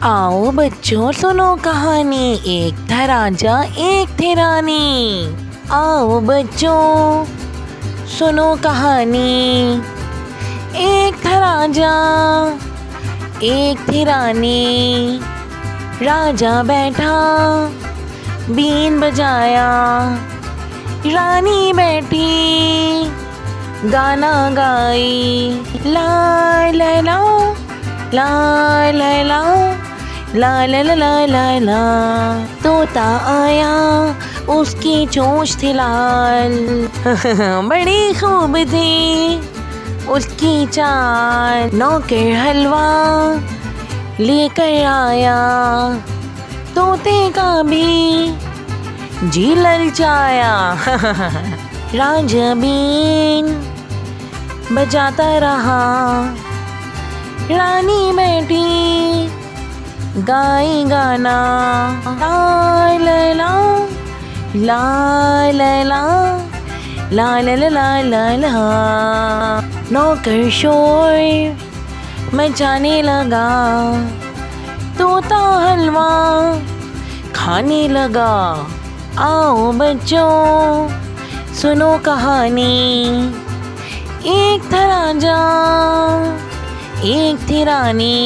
आओ बच्चों सुनो कहानी, एक था राजा एक थी रानी। आओ बच्चों सुनो कहानी, एक था राजा एक थी रानी। राजा बैठा बीन बजाया, रानी बैठी गाना गाई। ला ला ला ला ला ला ला ला ला ला ला ला। तोता आया उसकी चोंच थी लाल बड़ी खूब थी उसकी चाल। नौकर हलवा लेकर आया, तोते का भी जी ललचाया राजा बीन बजाता रहा, रानी बैठी गाई गाना। ला ला ला ला ला ला ला ला ला ला ला। नौकर शोर मचाने लगा, तोता हलवा खाने लगा। आओ बच्चों सुनो कहानी, एक था राजा एक थी रानी।